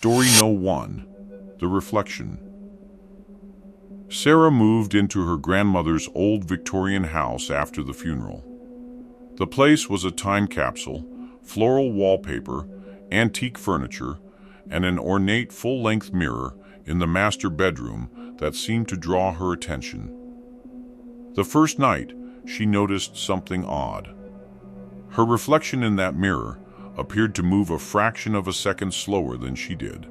Story No. 1. The Reflection. Sarah moved into her grandmother's old Victorian house after the funeral. The place was a time capsule, floral wallpaper, antique furniture, and an ornate full-length mirror in the master bedroom that seemed to draw her attention. The first night, she noticed something odd. Her reflection in that mirror appeared to move a fraction of a second slower than she did.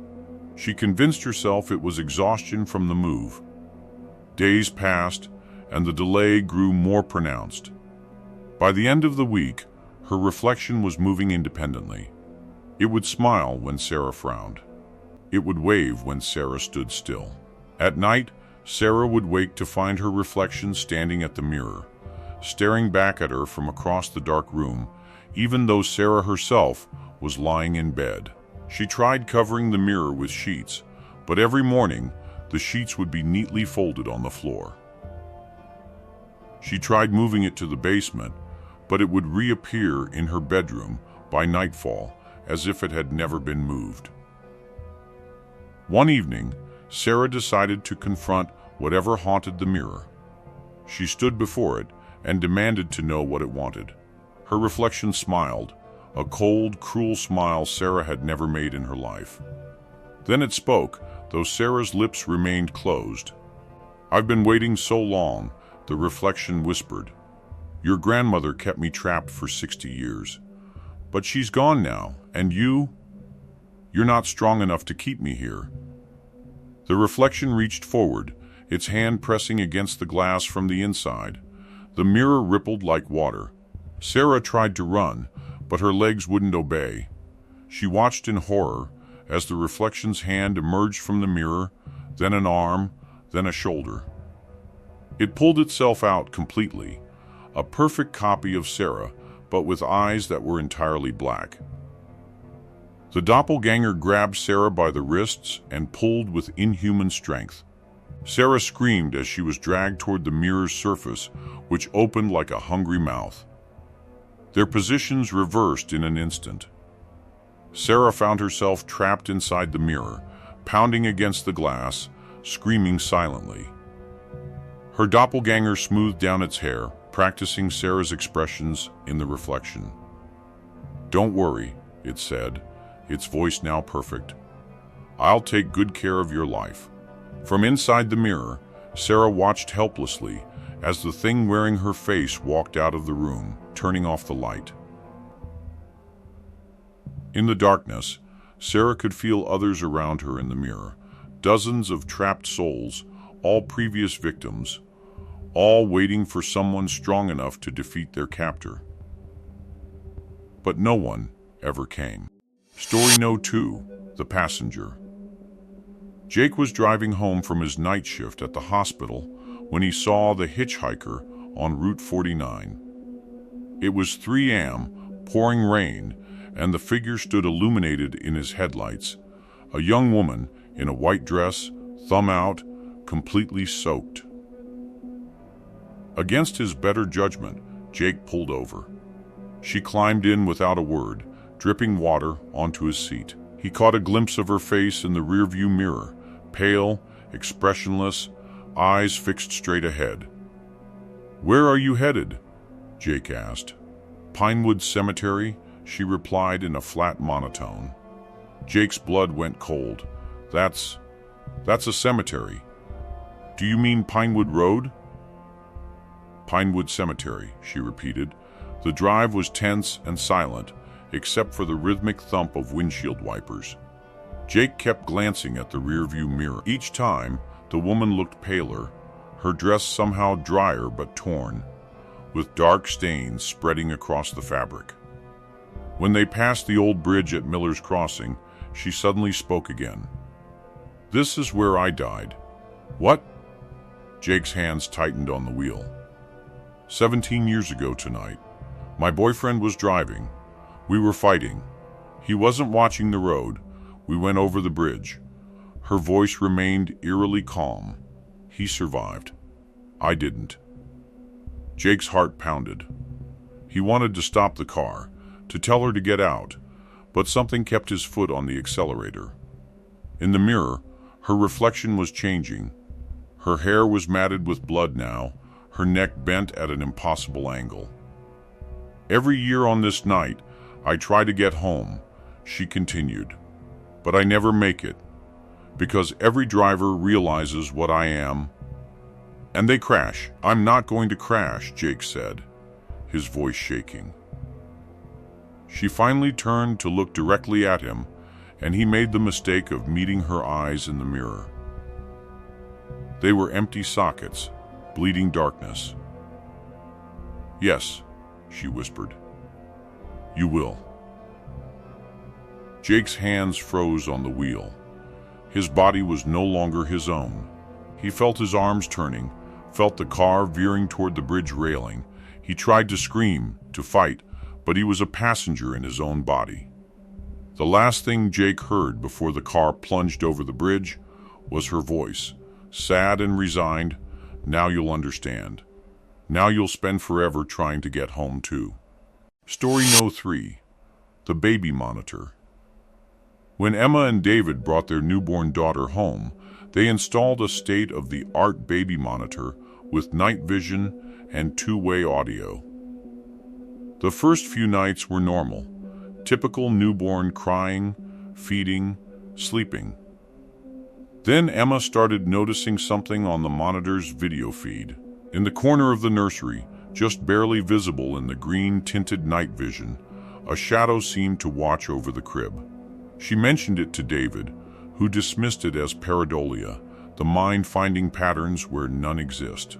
She convinced herself it was exhaustion from the move. Days passed, and the delay grew more pronounced. By the end of the week, her reflection was moving independently. It would smile when Sarah frowned. It would wave when Sarah stood still. At night, Sarah would wake to find her reflection standing at the mirror, staring back at her from across the dark room, even though Sarah herself was lying in bed. She tried covering the mirror with sheets, but every morning, the sheets would be neatly folded on the floor. She tried moving it to the basement, but it would reappear in her bedroom by nightfall, as if it had never been moved. One evening, Sarah decided to confront whatever haunted the mirror. She stood before it and demanded to know what it wanted. Her reflection smiled, a cold, cruel smile Sarah had never made in her life. Then it spoke, though Sarah's lips remained closed. "I've been waiting so long," the reflection whispered. "Your grandmother kept me trapped for 60 years. But she's gone now, and you're not strong enough to keep me here." The reflection reached forward, its hand pressing against the glass from the inside. The mirror rippled like water. Sarah tried to run, but her legs wouldn't obey. She watched in horror as the reflection's hand emerged from the mirror, then an arm, then a shoulder. It pulled itself out completely, a perfect copy of Sarah, but with eyes that were entirely black. The doppelganger grabbed Sarah by the wrists and pulled with inhuman strength. Sarah screamed as she was dragged toward the mirror's surface, which opened like a hungry mouth. Their positions reversed in an instant. Sarah found herself trapped inside the mirror, pounding against the glass, screaming silently. Her doppelganger smoothed down its hair, practicing Sarah's expressions in the reflection. "Don't worry," it said, its voice now perfect. "I'll take good care of your life." From inside the mirror, Sarah watched helplessly as the thing wearing her face walked out of the room, turning off the light. In the darkness, Sarah could feel others around her in the mirror, dozens of trapped souls, all previous victims, all waiting for someone strong enough to defeat their captor. But no one ever came. Story No. 2. The Passenger. Jake was driving home from his night shift at the hospital when he saw the hitchhiker on Route 49. It was 3 a.m., pouring rain, and the figure stood illuminated in his headlights, a young woman in a white dress, thumb out, completely soaked. Against his better judgment, Jake pulled over. She climbed in without a word, dripping water onto his seat. He caught a glimpse of her face in the rearview mirror, pale, expressionless, eyes fixed straight ahead. "Where are you headed?" Jake asked. "Pinewood Cemetery," she replied in a flat monotone. Jake's blood went cold. That's a cemetery. Do you mean Pinewood Road?" "Pinewood Cemetery," she repeated. The drive was tense and silent, except for the rhythmic thump of windshield wipers. Jake kept glancing at the rearview mirror. Each time, the woman looked paler, her dress somehow drier but torn, with dark stains spreading across the fabric. When they passed the old bridge at Miller's Crossing, she suddenly spoke again. "This is where I died." "What?" Jake's hands tightened on the wheel. 17 years ago tonight. My boyfriend was driving. We were fighting. He wasn't watching the road. We went over the bridge. Her voice remained eerily calm. He survived. I didn't. Jake's heart pounded. He wanted to stop the car, to tell her to get out, but something kept his foot on the accelerator. In the mirror, her reflection was changing. Her hair was matted with blood now, her neck bent at an impossible angle. "Every year on this night, I try to get home," she continued. "But I never make it, because every driver realizes what I am, and they crash." "I'm not going to crash," Jake said, his voice shaking. She finally turned to look directly at him, and he made the mistake of meeting her eyes in the mirror. They were empty sockets, bleeding darkness. "Yes," she whispered. "You will." Jake's hands froze on the wheel. His body was no longer his own. He felt his arms turning, felt the car veering toward the bridge railing. He tried to scream, to fight, but he was a passenger in his own body. The last thing Jake heard before the car plunged over the bridge was her voice, sad and resigned. "Now you'll understand. Now you'll spend forever trying to get home too." Story No. 3. The Baby Monitor. When Emma and David brought their newborn daughter home, they installed a state-of-the-art baby monitor with night vision and two-way audio. The first few nights were normal, typical newborn crying, feeding, sleeping. Then Emma started noticing something on the monitor's video feed. In the corner of the nursery, just barely visible in the green-tinted night vision, a shadow seemed to watch over the crib. She mentioned it to David, who dismissed it as pareidolia, the mind finding patterns where none exist.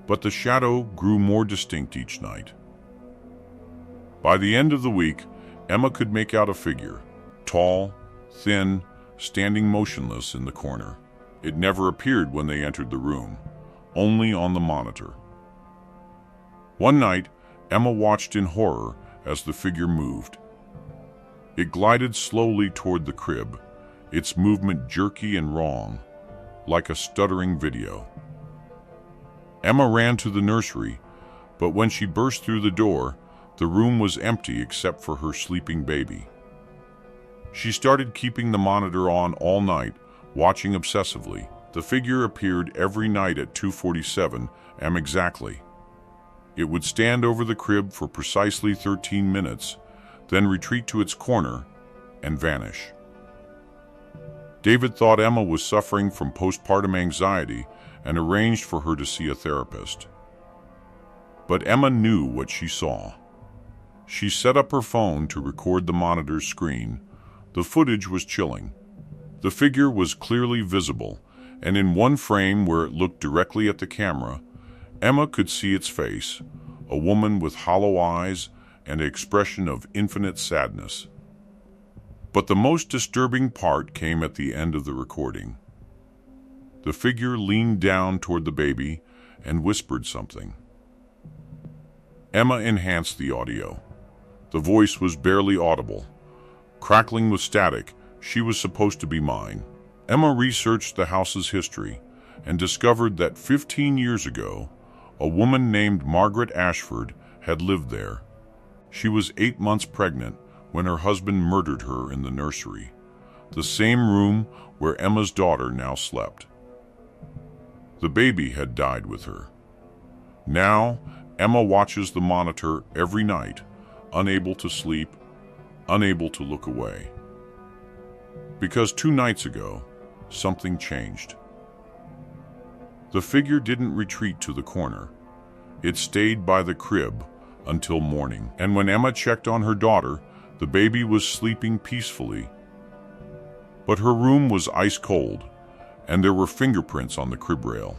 But the shadow grew more distinct each night. By the end of the week, Emma could make out a figure, tall, thin, standing motionless in the corner. It never appeared when they entered the room, only on the monitor. One night, Emma watched in horror as the figure moved. It glided slowly toward the crib, its movement jerky and wrong, like a stuttering video. Emma ran to the nursery, but when she burst through the door, the room was empty except for her sleeping baby. She started keeping the monitor on all night, watching obsessively. The figure appeared every night at 2:47 am exactly. It would stand over the crib for precisely 13 minutes, then retreat to its corner and vanish. David thought Emma was suffering from postpartum anxiety and arranged for her to see a therapist. But Emma knew what she saw. She set up her phone to record the monitor's screen. The footage was chilling. The figure was clearly visible, and in one frame where it looked directly at the camera, Emma could see its face, a woman with hollow eyes and an expression of infinite sadness. But the most disturbing part came at the end of the recording. The figure leaned down toward the baby and whispered something. Emma enhanced the audio. The voice was barely audible. Crackling with static, she was supposed to be mine. Emma researched the house's history and discovered that 15 years ago, a woman named Margaret Ashford had lived there. She was 8 months pregnant when her husband murdered her in the nursery, the same room where Emma's daughter now slept. The baby had died with her. Now, Emma watches the monitor every night, unable to sleep, unable to look away. Because 2 nights ago, something changed. The figure didn't retreat to the corner. It stayed by the crib until morning, and when Emma checked on her daughter, the baby was sleeping peacefully. But her room was ice cold, and there were fingerprints on the crib rail.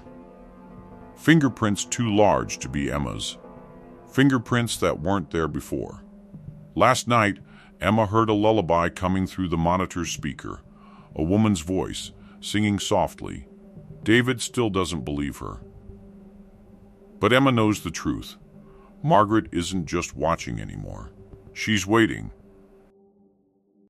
Fingerprints too large to be Emma's. Fingerprints that weren't there before. Last night, Emma heard a lullaby coming through the monitor's speaker, a woman's voice, singing softly. David still doesn't believe her. But Emma knows the truth. Margaret isn't just watching anymore. She's waiting,